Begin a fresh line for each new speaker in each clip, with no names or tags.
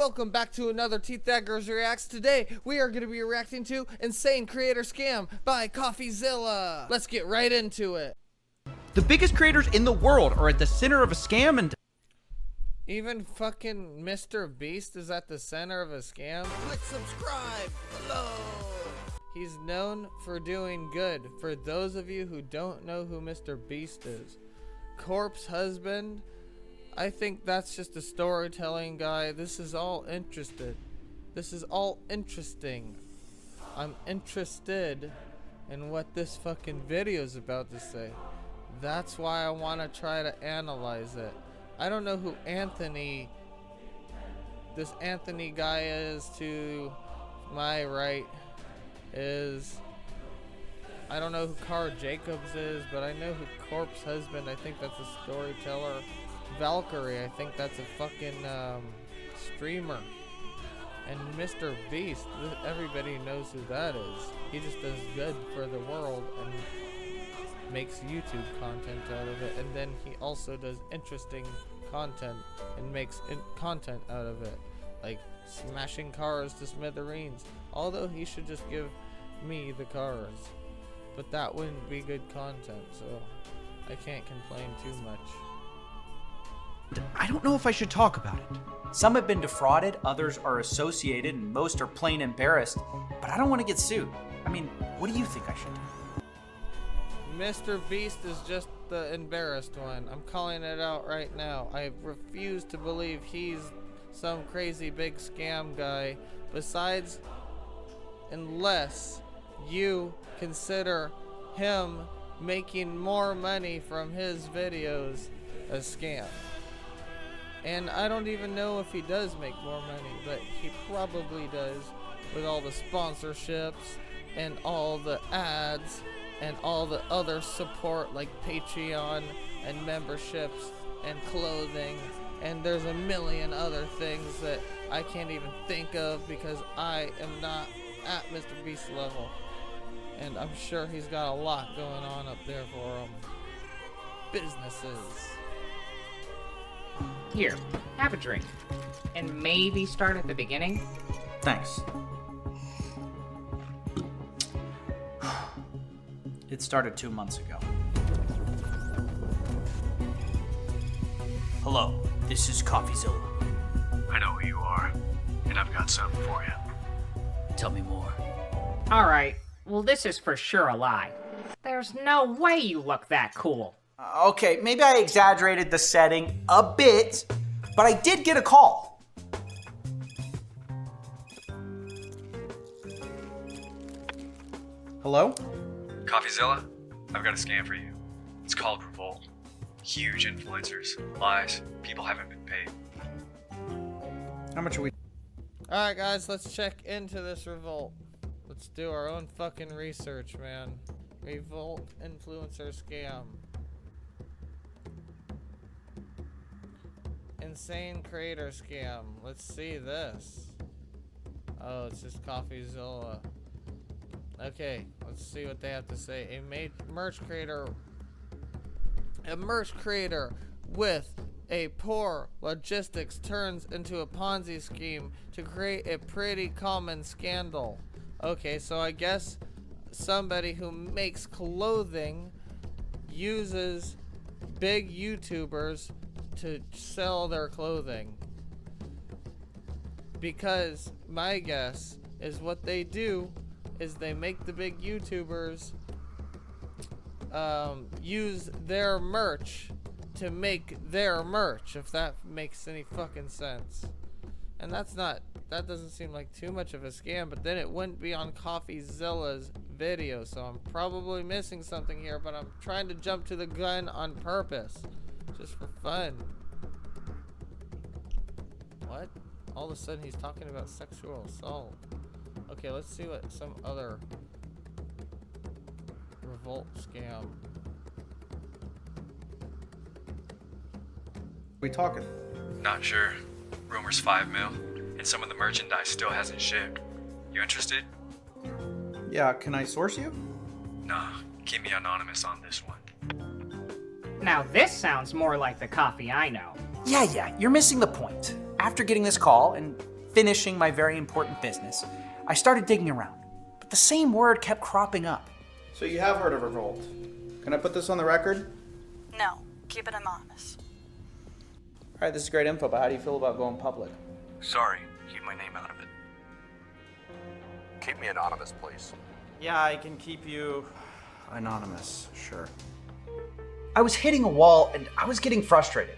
welcome back to another teethdaggers Reacts. Today, we are going to be reacting to Insane Creator Scam by Coffeezilla. Let's get right into it.
The biggest creators in the world are at the center of a scam, and
even fucking Mr. Beast is at the center of a scam. Click subscribe below. He's known for doing good. For those of you who don't know who Mr. Beast is, corpse husband, I think that's just a storytelling guy. This is all interesting. I'm interested in what this fucking video is about to say. That's why I want to try to analyze it. I don't know who this Anthony guy is. To my right is, I don't know who Cara Jacobs is, but I know who Corpse Husband, I think that's a storyteller. Valkyrie, I think that's a fucking streamer. And Mr. Beast, everybody knows who that is. He just does good for the world and makes YouTube content out of it. And then he also does interesting content and makes content out of it, like smashing cars to smithereens. Although he should just give me the cars, but that wouldn't be good content, so I can't complain too much.
I don't know if I should talk about it.
Some have been defrauded, others are associated, and most are plain embarrassed. But I don't want to get sued. I mean, what do you think I should do?
Mr. Beast is just the embarrassed one. I'm calling it out right now. I refuse to believe he's some crazy big scam guy. Besides, unless you consider him making more money from his videos a scam. And I don't even know if he does make more money, but he probably does, with all the sponsorships and all the ads and all the other support like Patreon and memberships and clothing. And there's a million other things that I can't even think of because I am not at Mr. Beast level. And I'm sure he's got a lot going on up there for him. Businesses.
Here, have a drink. And maybe start at the beginning.
Thanks. It started 2 months ago. Hello, this is Coffeezilla.
I know who you are, and I've got something for you.
Tell me more.
Alright, well this is for sure a lie. There's no way you look that cool.
Okay, maybe I exaggerated the setting a bit, but I did get a call.
Hello?
Coffeezilla, I've got a scam for you. It's called Revolt. Huge influencers, lies, people haven't been paid.
How much are we?
Alright guys, let's check into this Revolt. Let's do our own fucking research, man. Revolt influencer scam. Insane creator scam. Let's see this. Oh, it's just Coffeezilla. Okay, let's see what they have to say. A merch creator with a poor logistics turns into a Ponzi scheme to create a pretty common scandal. Okay, so I guess somebody who makes clothing uses big YouTubers to sell their clothing. Because my guess is what they do is they make the big YouTubers use their merch to make their merch, if that makes any fucking sense. And that doesn't seem like too much of a scam, but then it wouldn't be on Coffeezilla's video, so I'm probably missing something here, but I'm trying to jump to the gun on purpose, just for fun. What? All of a sudden he's talking about sexual assault. Okay, let's see what some other Revolt scam.
We talking?
Not sure. Rumors 5 mil, and some of the merchandise still hasn't shipped. You interested?
Yeah, can I source you?
Nah, keep me anonymous on this one.
Now this sounds more like the coffee I know.
Yeah, you're missing the point. After getting this call, and finishing my very important business, I started digging around. But the same word kept cropping up.
So you have heard of Revolt. Can I put this on the record?
No, keep it anonymous.
All right, this is great info, but how do you feel about going public?
Sorry, keep my name out of it.
Keep me anonymous, please.
Yeah, I can keep you anonymous, sure.
I was hitting a wall and I was getting frustrated.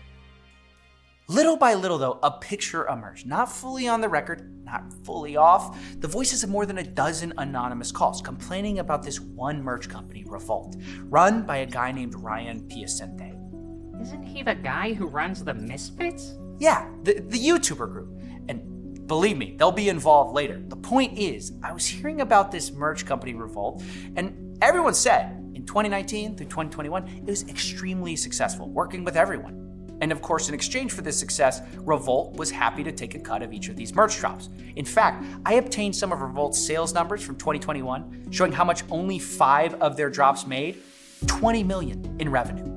Little by little, though, a picture emerged. Not fully on the record, not fully off. The voices of more than a dozen anonymous calls complaining about this one merch company, Revolt, run by a guy named Ryan Piacente.
Isn't he the guy who runs the Misfits?
Yeah, the YouTuber group. And believe me, they'll be involved later. The point is, I was hearing about this merch company, Revolt, and everyone said in 2019 through 2021, it was extremely successful, working with everyone. And of course, in exchange for this success, Revolt was happy to take a cut of each of these merch drops. In fact, I obtained some of Revolt's sales numbers from 2021, showing how much only 5 of their drops made, 20 million in revenue.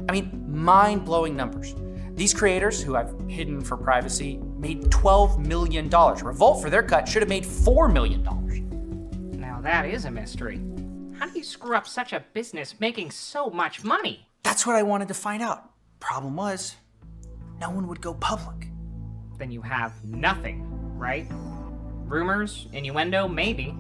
I mean, mind-blowing numbers. These creators, who I've hidden for privacy, made $12 million. Revolt, for their cut, should have made $4 million.
Now that is a mystery. How do you screw up such a business making so much money?
That's what I wanted to find out. Problem was, no one would go public.
Then you have nothing, right? Rumors, innuendo, maybe.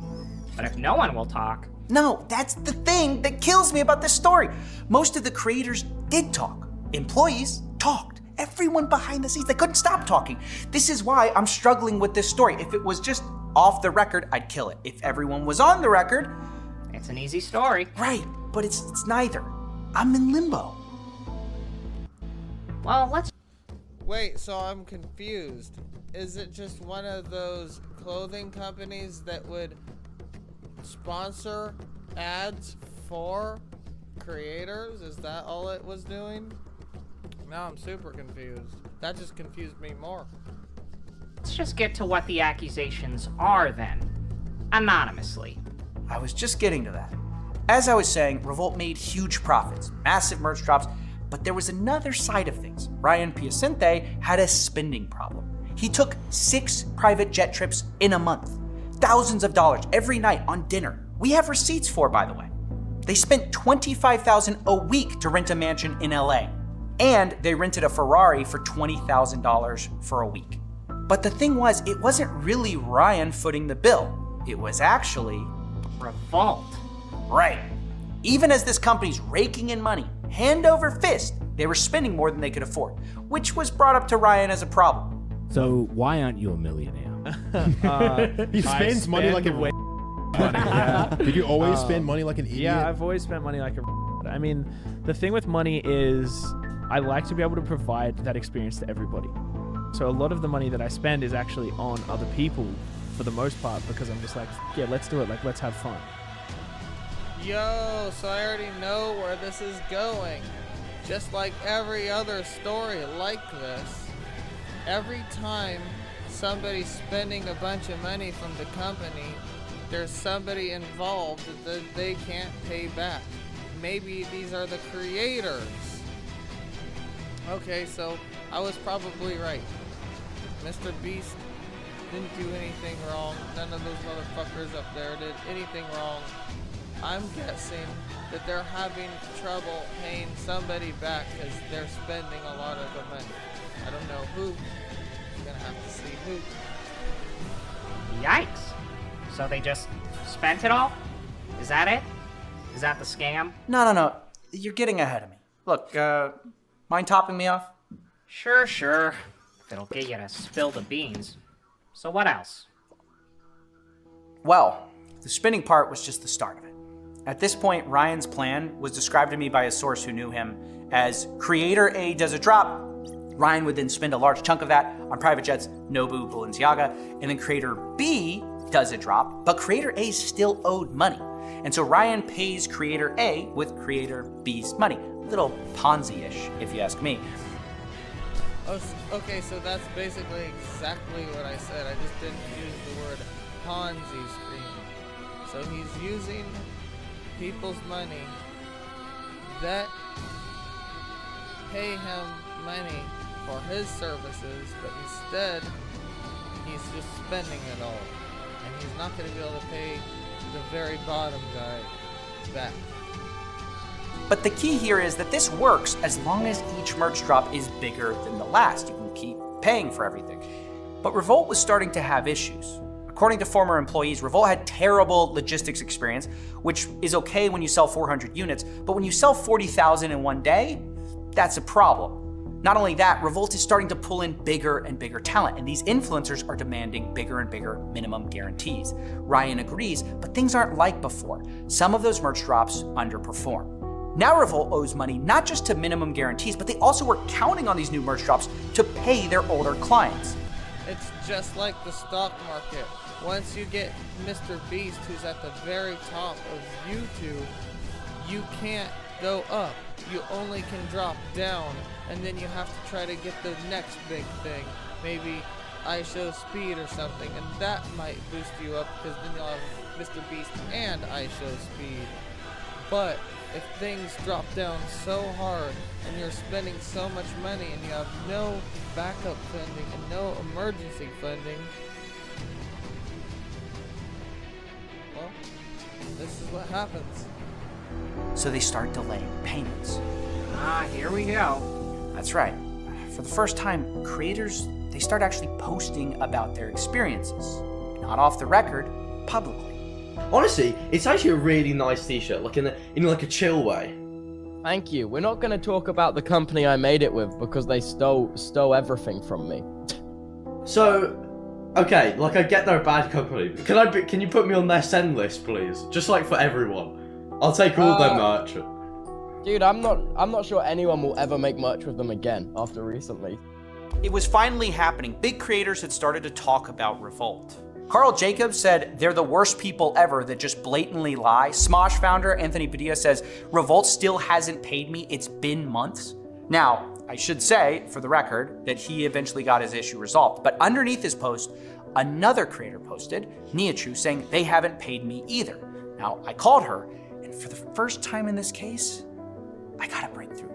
But if no one will talk...
No, that's the thing that kills me about this story. Most of the creators did talk. Employees talked. Everyone behind the scenes, they couldn't stop talking. This is why I'm struggling with this story. If it was just off the record, I'd kill it. If everyone was on the record...
It's an easy story.
Right, but it's neither. I'm in limbo.
Well, let's...
Wait, so I'm confused. Is it just one of those clothing companies that would sponsor ads for creators? Is that all it was doing? Now I'm super confused. That just confused me more.
Let's just get to what the accusations are then. Anonymously.
I was just getting to that. As I was saying, Revolt made huge profits, massive merch drops, but there was another side of things. Ryan Piacente had a spending problem. He took 6 private jet trips in a month. Thousands of dollars every night on dinner. We have receipts for, by the way. They spent $25,000 a week to rent a mansion in LA. And they rented a Ferrari for $20,000 for a week. But the thing was, it wasn't really Ryan footing the bill. It was actually...
Revolt.
Right. Even as this company's raking in money, hand over fist, they were spending more than they could afford, which was brought up to Ryan as a problem.
So why aren't you a millionaire?
He spends money like a money, yeah. Did you always spend money like an idiot?
Yeah, I've always spent money like a I mean, the thing with money is I like to be able to provide that experience to everybody. So a lot of the money that I spend is actually on other people for the most part, because I'm just like, yeah, let's do it. Like, let's have fun.
Yo, so I already know where this is going. Just like every other story like this, every time somebody's spending a bunch of money from the company, there's somebody involved that they can't pay back. Maybe these are the creators. Okay, so I was probably right. Mr. Beast didn't do anything wrong. None of those motherfuckers up there did anything wrong. I'm guessing that they're having trouble paying somebody back because they're spending a lot of the money. I don't know who. I'm gonna have to see who.
Yikes. So they just spent it all? Is that it? Is that the scam?
No. You're getting ahead of me. Look, mind topping me off?
Sure. If it'll get you to spill the beans. So what else?
Well, the spending part was just the start of it. At this point, Ryan's plan was described to me by a source who knew him as Creator A does a drop. Ryan would then spend a large chunk of that on private jets, Nobu, Balenciaga, and then Creator B does a drop, but Creator A still owed money. And so Ryan pays Creator A with Creator B's money. A little Ponzi-ish, if you ask me.
Oh, okay, so that's basically exactly what I said. I just didn't use the word Ponzi scheme. So he's using people's money that pay him money for his services, but instead he's just spending it all. And he's not going to be able to pay the very bottom guy back.
But the key here is that this works as long as each merch drop is bigger than the last. You can keep paying for everything. But Revolt was starting to have issues. According to former employees, Revolt had terrible logistics experience, which is okay when you sell 400 units, but when you sell 40,000 in one day, that's a problem. Not only that, Revolt is starting to pull in bigger and bigger talent, and these influencers are demanding bigger and bigger minimum guarantees. Ryan agrees, but things aren't like before. Some of those merch drops underperform. Now Revolt owes money not just to minimum guarantees, but they also were counting on these new merch drops to pay their older clients.
It's just like the stock market. Once you get Mr. Beast, who's at the very top of YouTube, you can't go up. You only can drop down, and then you have to try to get the next big thing. Maybe I Show Speed or something, and that might boost you up, because then you'll have Mr. Beast and I Show Speed. But if things drop down so hard, and you're spending so much money, and you have no backup funding and no emergency funding, well, this is what happens.
So they start delaying payments.
Here we go.
That's right. For the first time, creators, they start actually posting about their experiences. Not off the record, publicly.
Honestly, it's actually a really nice t-shirt, like in a chill way.
Thank you. We're not going to talk about the company I made it with because they stole everything from me.
So, okay, like I get they're a bad company. Can you put me on their send list, please? Just like for everyone. I'll take all their merch.
Dude, I'm not sure anyone will ever make merch with them again after recently.
It was finally happening. Big creators had started to talk about Revolt. Carl Jacobs said they're the worst people ever that just blatantly lie. Smosh founder Anthony Padilla says Revolt still hasn't paid me. It's been months. Now, I should say, for the record, that he eventually got his issue resolved. But underneath his post, another creator posted, Niachu, saying they haven't paid me either. Now, I called her, and for the first time in this case, I got a breakthrough.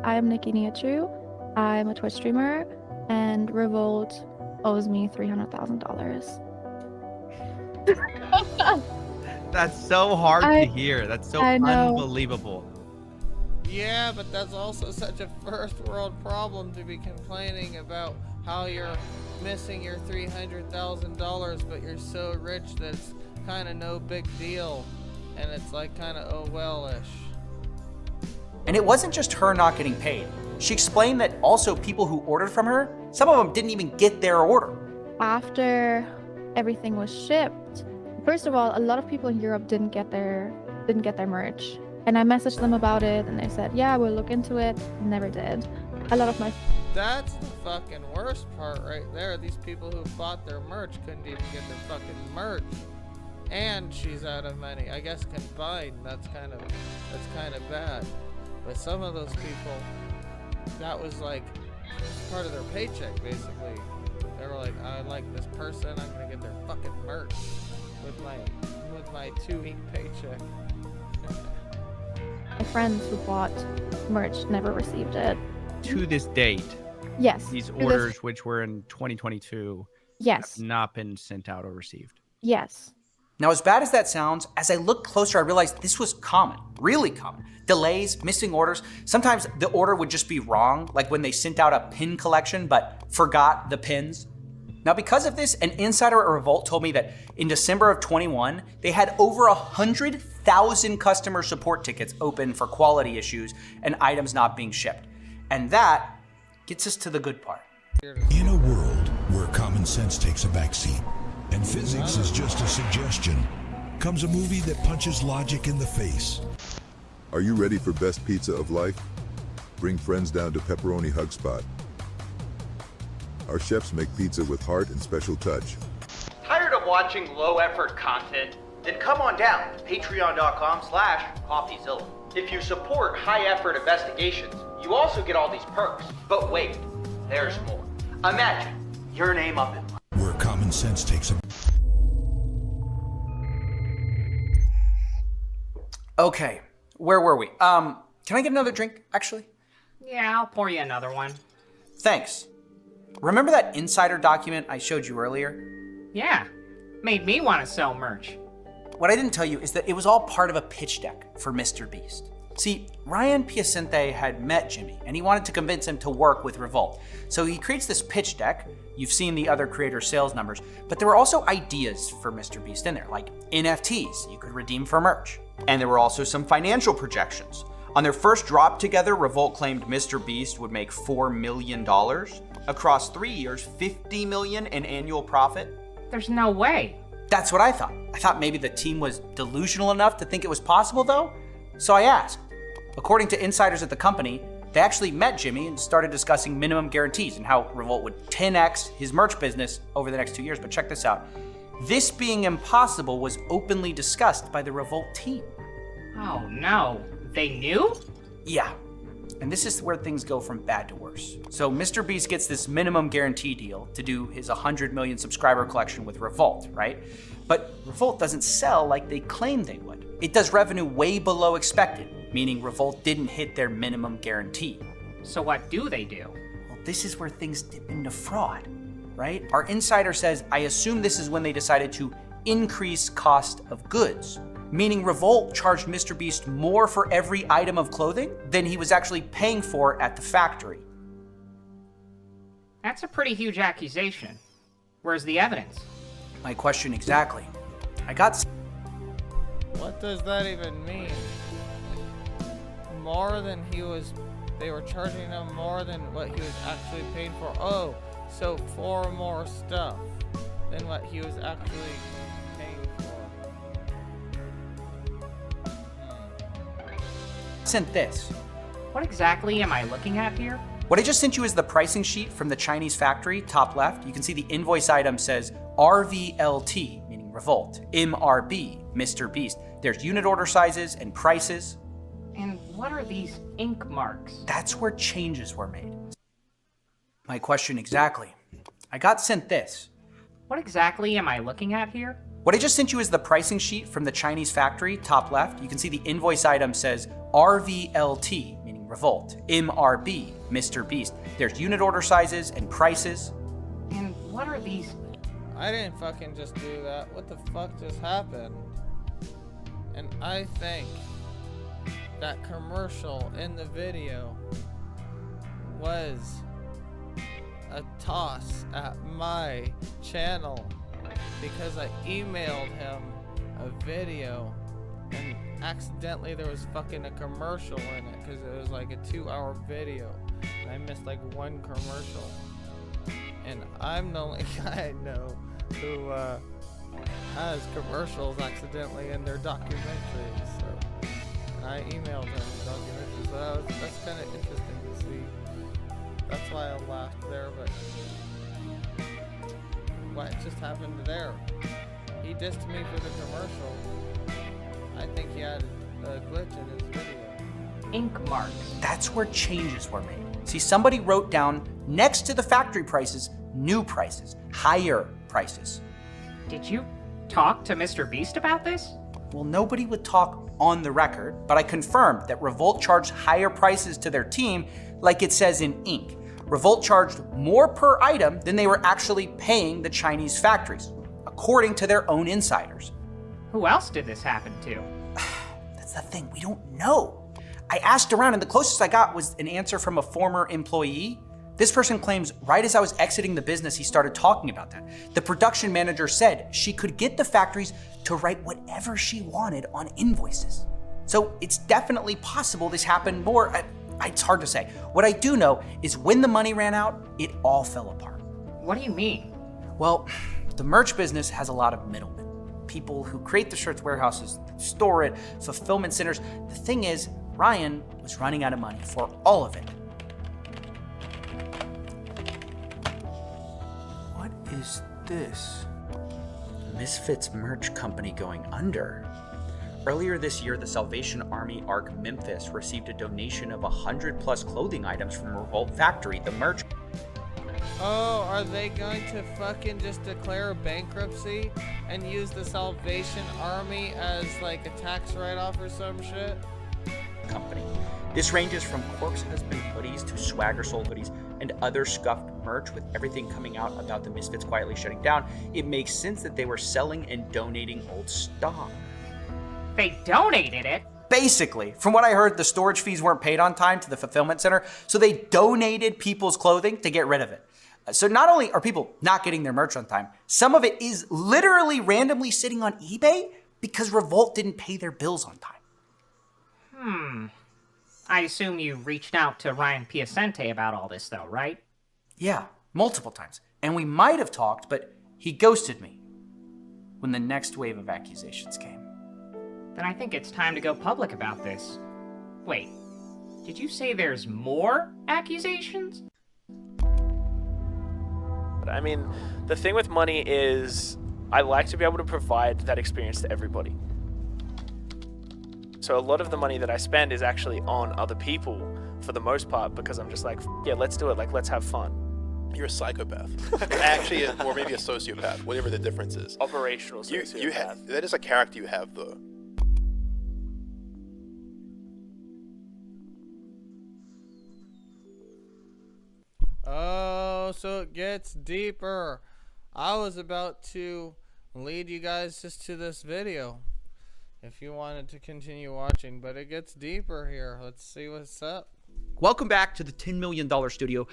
I am Nikki Niachu. I'm a Twitch streamer, and Revolt owes me $300,000.
That's so hard to hear. That's so unbelievable.
Yeah, but that's also such a first world problem to be complaining about how you're missing your $300,000, but you're so rich that it's kind of no big deal, and it's like kind of oh well-ish.
And it wasn't just her not getting paid. She explained that also people who ordered from her, some of them didn't even get their order.
After everything was shipped, first of all, a lot of people in Europe didn't get their merch. And I messaged them about it, and they said, yeah, we'll look into it. Never did. A lot of my...
That's the fucking worst part right there. These people who bought their merch couldn't even get their fucking merch. And she's out of money. I guess combined, that's kind of bad. But some of those people, that was like part of their paycheck, basically. They were like, I like this person, I'm gonna get their fucking merch with my 2-week paycheck.
My friends who bought merch never received it.
To this date,
yes,
these orders, which were in 2022,
yes,
have not been sent out or received.
Yes.
Now, as bad as that sounds, as I looked closer, I realized this was common, really common. Delays, missing orders. Sometimes the order would just be wrong, like when they sent out a pin collection but forgot the pins. Now, because of this, an insider at Revolt told me that in December of 21, they had over 100,000 customer support tickets open for quality issues and items not being shipped. And that gets us to the good part.
In a world where common sense takes a backseat and physics is just a suggestion, comes a movie that punches logic in the face.
Are you ready for best pizza of life? Bring friends down to Pepperoni Hug Spot. Our chefs make pizza with heart and special touch.
Tired of watching low-effort content? Then come on down to patreon.com/Coffeezilla. If you support high-effort investigations, you also get all these perks. But wait, there's more. Imagine your name up in
where common sense takes a...
Okay, where were we? Can I get another drink, actually?
Yeah, I'll pour you another one.
Thanks. Remember that insider document I showed you earlier?
Yeah, made me want to sell merch.
What I didn't tell you is that it was all part of a pitch deck for Mr. Beast. See, Ryan Piacente had met Jimmy, and he wanted to convince him to work with Revolt. So he creates this pitch deck. You've seen the other creator sales numbers, but there were also ideas for Mr. Beast in there, like NFTs you could redeem for merch.
And there were also some financial projections. On their first drop together, Revolt claimed Mr. Beast would make $4 million. Across 3 years, $50 million in annual profit.
There's no way.
That's what I thought. I thought maybe the team was delusional enough to think it was possible, though. So I asked. According to insiders at the company, they actually met Jimmy and started discussing minimum guarantees and how Revolt would 10x his merch business over the next 2 years. But check this out. This being impossible was openly discussed by the Revolt team.
Oh no, they knew?
Yeah. And this is where things go from bad to worse. So Mr. Beast gets this minimum guarantee deal to do his 100 million subscriber collection with Revolt, right? But Revolt doesn't sell like they claimed they would. It does revenue way below expected, meaning Revolt didn't hit their minimum guarantee.
So what do they do?
Well, this is where things dip into fraud, right? Our insider says, I assume this is when they decided to increase cost of goods, meaning Revolt charged Mr. Beast more for every item of clothing than he was actually paying for at the factory.
That's a pretty huge accusation. Where's the evidence?
My question exactly.
What does that even mean? More than they were charging him more than what he was actually paying for. Oh, so 4 more stuff than what he was actually paying for.
Sent this.
What exactly am I looking at here?
What I just sent you is the pricing sheet from the Chinese factory, top left. You can see the invoice item says RVLT, meaning Revolt, MRB, Mr. Beast. There's unit order sizes and prices.
And what are these ink marks?
That's where changes were made. My question exactly. I got sent this.
What exactly am I looking at here?
What I just sent you is the pricing sheet from the Chinese factory, top left. You can see the invoice item says RVLT, meaning Revolt, MRB, Mr. Beast. There's unit order sizes and prices.
And what are these?
I didn't fucking just do that. What the fuck just happened? And I think that commercial in the video was a toss at my channel because I emailed him a video and accidentally there was fucking a commercial in it because it was like a 2-hour video and I missed like one commercial. And I'm the only guy I know who has commercials accidentally in their documentaries. So, and I emailed him the documentary, so that's kind of interesting to see. That's why I laughed there, but what just happened there? He dissed me for the commercial. I think he had a glitch in his video.
Ink marks.
That's where changes were made. See, somebody wrote down next to the factory prices, new prices, higher prices.
Did you talk to Mr. Beast about this?
Well, nobody would talk on the record, but I confirmed that Revolt charged higher prices to their team like it says in ink. Revolt charged more per item than they were actually paying the Chinese factories, according to their own insiders.
Who else did this happen to?
That's the thing, we don't know. I asked around and the closest I got was an answer from a former employee. This person claims right as I was exiting the business, he started talking about that. The production manager said she could get the factories to write whatever she wanted on invoices. So it's definitely possible this happened more. It's hard to say. What I do know is when the money ran out, it all fell apart.
What do you mean?
Well, the merch business has a lot of middlemen. People who create the shirts warehouses, store it, fulfillment centers. The thing is, Ryan was running out of money for all of it. What is this? Misfits merch company going under. Earlier this year, the Salvation Army Arc Memphis received a donation of 100+ clothing items from Revolt Factory. The merch.
Oh, are they going to fucking just declare bankruptcy and use the Salvation Army as like a tax write-off or some shit?
Company. This ranges from corpse husband hoodies to swagger soul hoodies and other scuffed merch with everything coming out about the Misfits quietly shutting down, it makes sense that they were selling and donating old stock.
They donated it?
Basically, from what I heard, the storage fees weren't paid on time to the fulfillment center, so they donated people's clothing to get rid of it. So not only are people not getting their merch on time, some of it is literally randomly sitting on eBay because Revolt didn't pay their bills on time.
I assume you reached out to Ryan Piacente about all this, though, right?
Yeah, multiple times. And we might have talked, but he ghosted me when the next wave of accusations came.
Then I think it's time to go public about this. Wait, did you say there's more accusations?
I mean, the thing with money is I like to be able to provide that experience to everybody. So a lot of the money that I spend is actually on other people for the most part because I'm just like, yeah, let's do it. Like, let's have fun.
You're a psychopath. Actually, or maybe a sociopath, whatever the difference is.
Operational sociopath.
You have, that is a character you have, though.
Oh, so it gets deeper. I was about to lead you guys just to this video if you wanted to continue watching, but it gets deeper here. Let's see what's up.
Welcome back to the $10 million studio.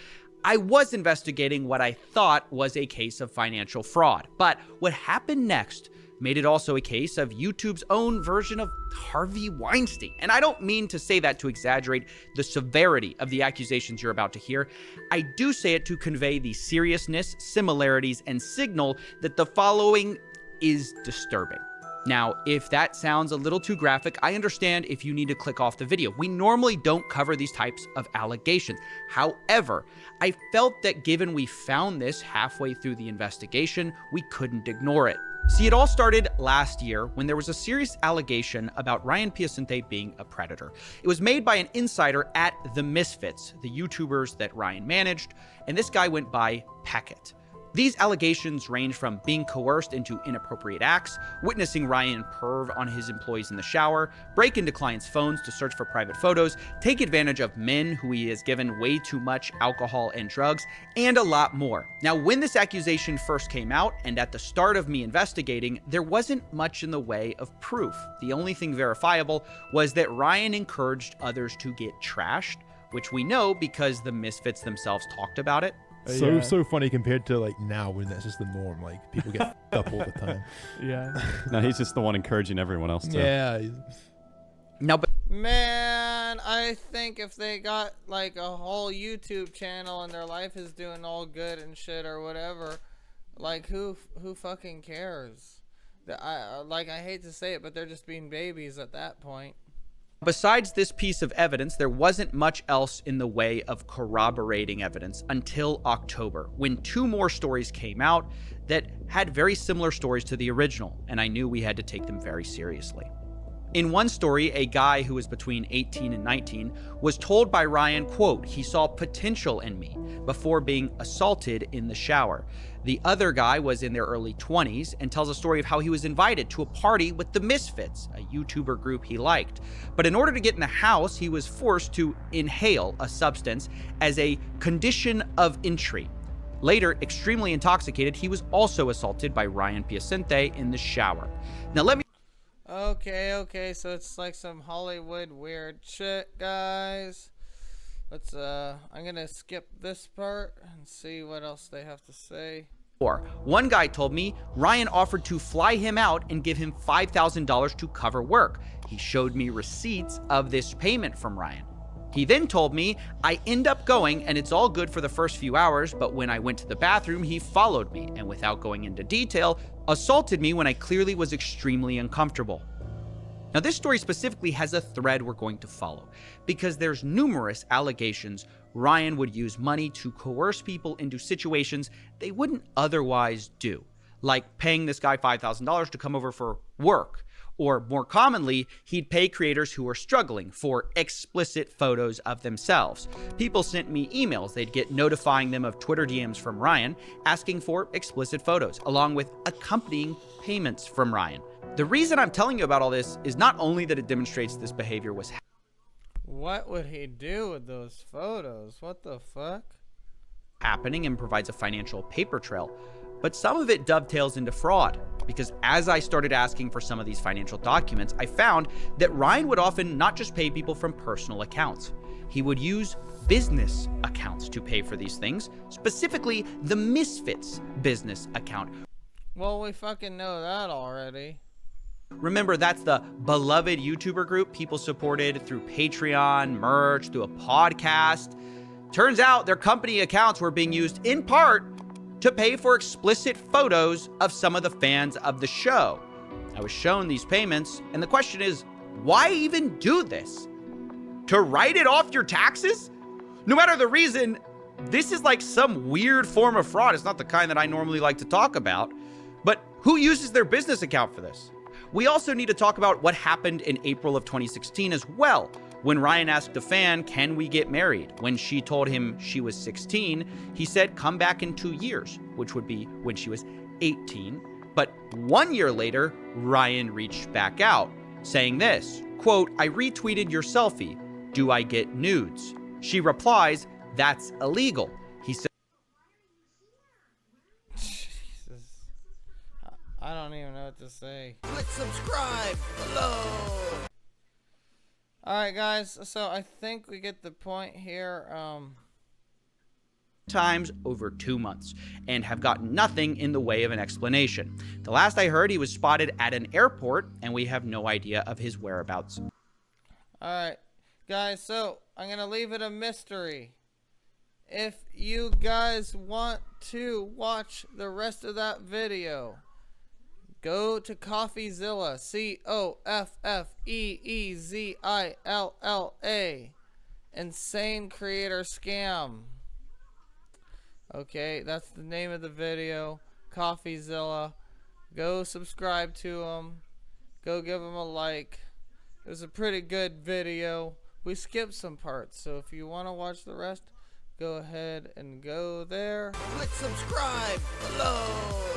I was investigating what I thought was a case of financial fraud, but what happened next made it also a case of YouTube's own version of Harvey Weinstein. And I don't mean to say that to exaggerate the severity of the accusations you're about to hear. I do say it to convey the seriousness, similarities, and signal that the following is disturbing. Now, if that sounds a little too graphic, I understand if you need to click off the video. We normally don't cover these types of allegations. However, I felt that given we found this halfway through the investigation, we couldn't ignore it. See, it all started last year when there was a serious allegation about Ryan Piacente being a predator. It was made by an insider at The Misfits, the YouTubers that Ryan managed, and this guy went by Peckett. These allegations range from being coerced into inappropriate acts, witnessing Ryan perv on his employees in the shower, break into clients' phones to search for private photos, take advantage of men who he has given way too much alcohol and drugs, and a lot more. Now, when this accusation first came out, and at the start of me investigating, there wasn't much in the way of proof. The only thing verifiable was that Ryan encouraged others to get trashed, which we know because the Misfits themselves talked about it.
So funny compared to like now when that's just the norm. Like people get f***ed up all the time.
Yeah.
No, he's just the one encouraging everyone else to.
Yeah.
No, but
Man, I think if they got like a whole YouTube channel and their life is doing all good and shit or whatever, like who fucking cares? I hate to say it, but they're just being babies at that point.
Besides this piece of evidence, there wasn't much else in the way of corroborating evidence until October, when two more stories came out that had very similar stories to the original, and I knew we had to take them very seriously. In one story, a guy who was between 18 and 19 was told by Ryan, quote, he saw potential in me before being assaulted in the shower. The other guy was in their early 20s and tells a story of how he was invited to a party with the Misfits, a YouTuber group he liked. But in order to get in the house, he was forced to inhale a substance as a condition of entry. Later, extremely intoxicated, he was also assaulted by Ryan Piacente in the shower. Now let me...
Okay, so it's like some Hollywood weird shit, guys. Let's, I'm gonna skip this part and see what else they have to say.
One guy told me Ryan offered to fly him out and give him $5,000 to cover work. He showed me receipts of this payment from Ryan. He then told me I end up going and it's all good for the first few hours, but when I went to the bathroom, he followed me and without going into detail, assaulted me when I clearly was extremely uncomfortable. Now, this story specifically has a thread we're going to follow because there's numerous allegations Ryan would use money to coerce people into situations they wouldn't otherwise do, like paying this guy $5,000 to come over for work, or more commonly, he'd pay creators who were struggling for explicit photos of themselves. People sent me emails they'd get notifying them of Twitter DMs from Ryan asking for explicit photos, along with accompanying payments from Ryan. The reason I'm telling you about all this is not only that it demonstrates this behavior was...
What would he do with those photos? What the fuck?
happening and provides a financial paper trail. But some of it dovetails into fraud, because as I started asking for some of these financial documents, I found that Ryan would often not just pay people from personal accounts. He would use business accounts to pay for these things, specifically the Misfits business account.
Well, we fucking know that already.
Remember, that's the beloved YouTuber group people supported through Patreon, merch, through a podcast. Turns out their company accounts were being used in part to pay for explicit photos of some of the fans of the show. I was shown these payments, and the question is, why even do this? To write it off your taxes? No matter the reason, this is like some weird form of fraud. It's not the kind that I normally like to talk about, but who uses their business account for this? We also need to talk about what happened in April of 2016 as well, when Ryan asked a fan, can we get married? When she told him she was 16, he said, come back in 2 years, which would be when she was 18. But 1 year later, Ryan reached back out, saying this, quote, I retweeted your selfie. Do I get nudes? She replies, that's illegal. He said,
Jesus. I don't even know what to say.
Click subscribe below.
Alright guys, so I think we get the point here.
times over 2 months and have gotten nothing in the way of an explanation. The last I heard, he was spotted at an airport, and we have no idea of his whereabouts.
Alright, guys, so I'm gonna leave it a mystery. If you guys want to watch the rest of that video, go to Coffeezilla, Coffeezilla, Insane Creator Scam. Okay, that's the name of the video, Coffeezilla. Go subscribe to him. Go give him a like. It was a pretty good video. We skipped some parts, so if you want to watch the rest, go ahead and go there.
Click subscribe below.